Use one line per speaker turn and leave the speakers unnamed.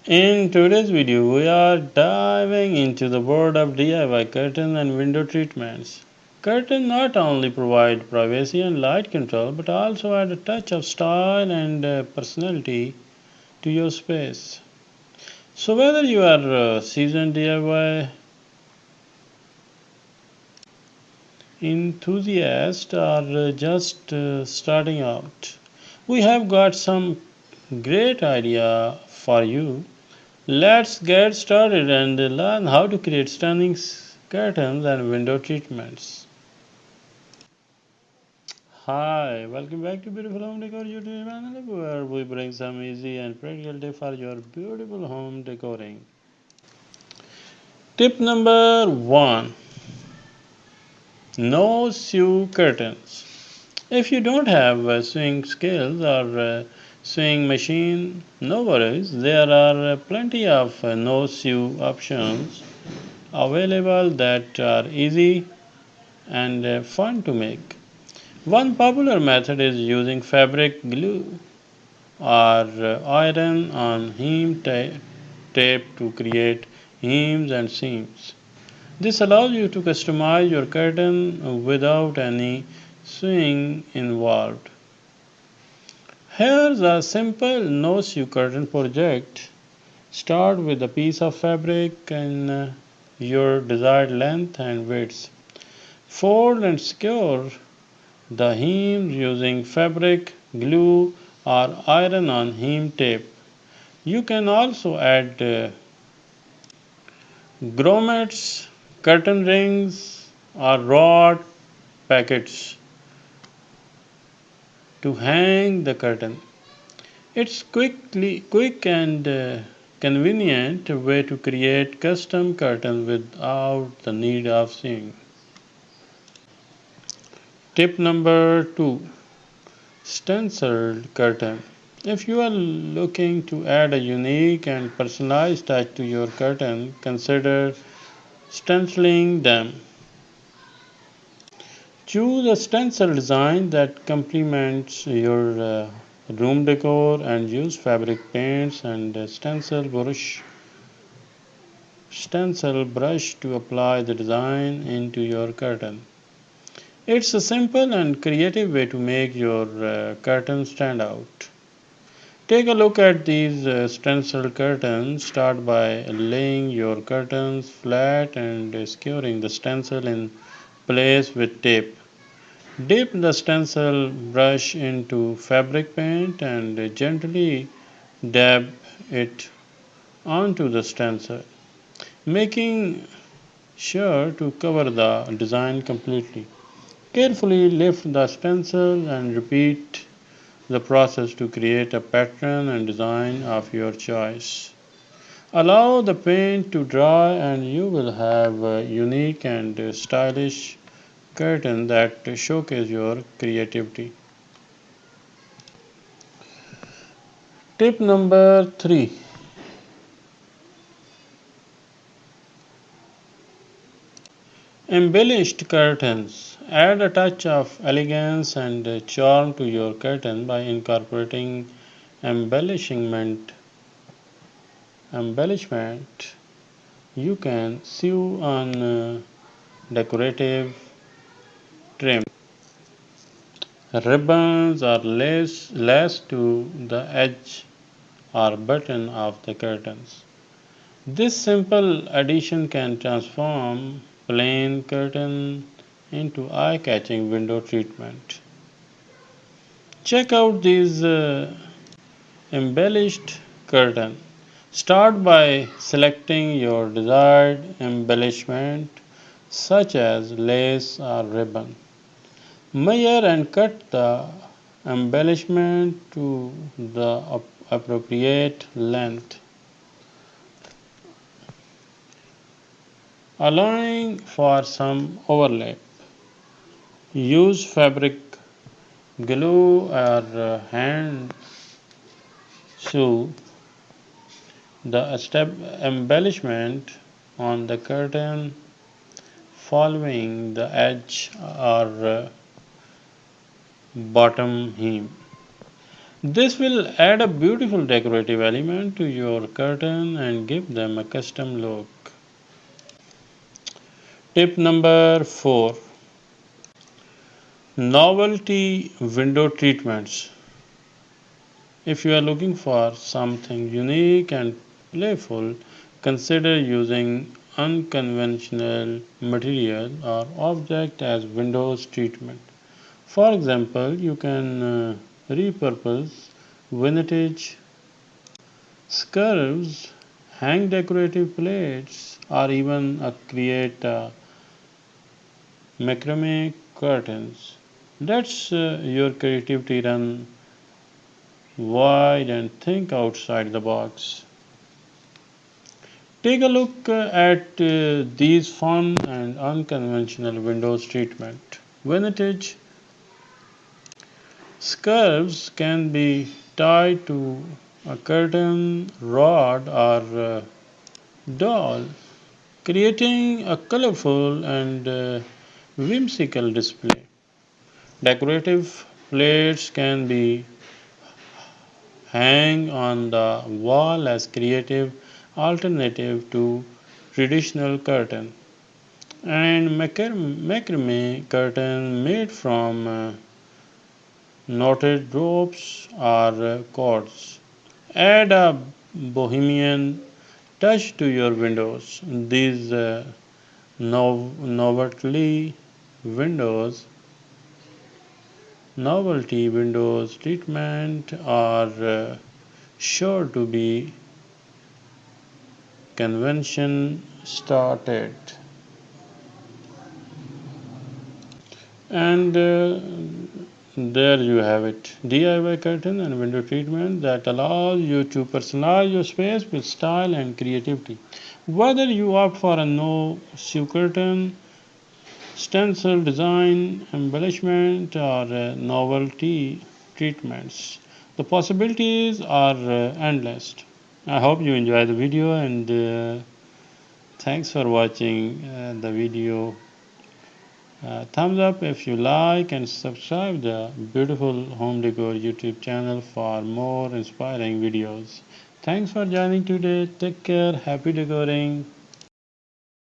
In today's video, we are diving into the world of DIY curtain and window treatments. Curtain not only provide privacy and light control but also add a touch of style and personality to your space. So whether you are a seasoned DIY enthusiast or just starting out, we have got some great idea for you. Let's get started and learn how to create stunning curtains and window treatments. Hi, welcome back to Beautiful Home Decor YouTube channel where we bring some easy and practical tips for your beautiful home decorating. Tip number 1. No sew curtains. If you don't have sewing skills or sewing machine, no worries. There are plenty of no sew options available that are easy and fun to make. One popular method is using fabric glue or iron on tape to create hems and seams. This allows you to customize your curtain without any sewing involved. Here's a simple no-sew curtain project. Start with a piece of fabric in your desired length and width. Fold and secure the hems using fabric, glue, or iron on hem tape. You can also add grommets, curtain rings, or rod packets to hang the curtain. It's quick and convenient way to create custom curtains without the need of sewing. Tip number 2. Stenciled curtain. If you are looking to add a unique and personalized touch to your curtain, consider stenciling them. Choose a stencil design that complements your room decor and use fabric paints and a stencil brush to apply the design into your curtain. It's a simple and creative way to make your curtain stand out. Take a look at these stencil curtains. Start by laying your curtains flat and securing the stencil in place with tape. Dip the stencil brush into fabric paint and gently dab it onto the stencil, making sure to cover the design completely. Carefully lift the stencil and repeat the process to create a pattern and design of your choice. Allow the paint to dry and you will have a unique and stylish curtain that showcase your creativity. Tip number 3. Embellished curtains. Add a touch of elegance and charm to your curtain by incorporating embellishment. Embellishment you can sew on decorative trim, ribbons or lace to the edge or button of the curtains. This simple addition can transform plain curtain into eye-catching window treatment. Check out these embellished curtain. Start by selecting your desired embellishment such as lace or ribbon. Measure and cut the embellishment to the appropriate length, allowing for some overlap. Use fabric glue or hand sew the embellishment on the curtain following the edge or bottom hem. This will add a beautiful decorative element to your curtain and give them a custom look. Tip number 4: Novelty window treatments. If you are looking for something unique and playful, consider using unconventional material or object as windows treatment. For example, you can repurpose vintage scarves, hang decorative plates, or even create macrame curtains. Let your creativity run wide and think outside the box. Take a look at these fun and unconventional windows treatment. Vintage scarves can be tied to a curtain rod or doll, creating a colorful and whimsical display. Decorative plates can be hang on the wall as creative alternative to traditional curtain, and macrame curtain made from knotted ropes or cords add a bohemian touch to your windows. These novelty windows novelty windows treatment are sure to be convention started. And there you have it, DIY curtain and window treatment that allows you to personalize your space with style and creativity. Whether you opt for a no sew curtain, stencil design, embellishment, or novelty treatments, the possibilities are endless. I hope you enjoy the video, and thanks for watching the video. Thumbs up if you like, and subscribe the Beautiful Home Decor YouTube channel for more inspiring videos. Thanks for joining today. Take care. Happy decorating.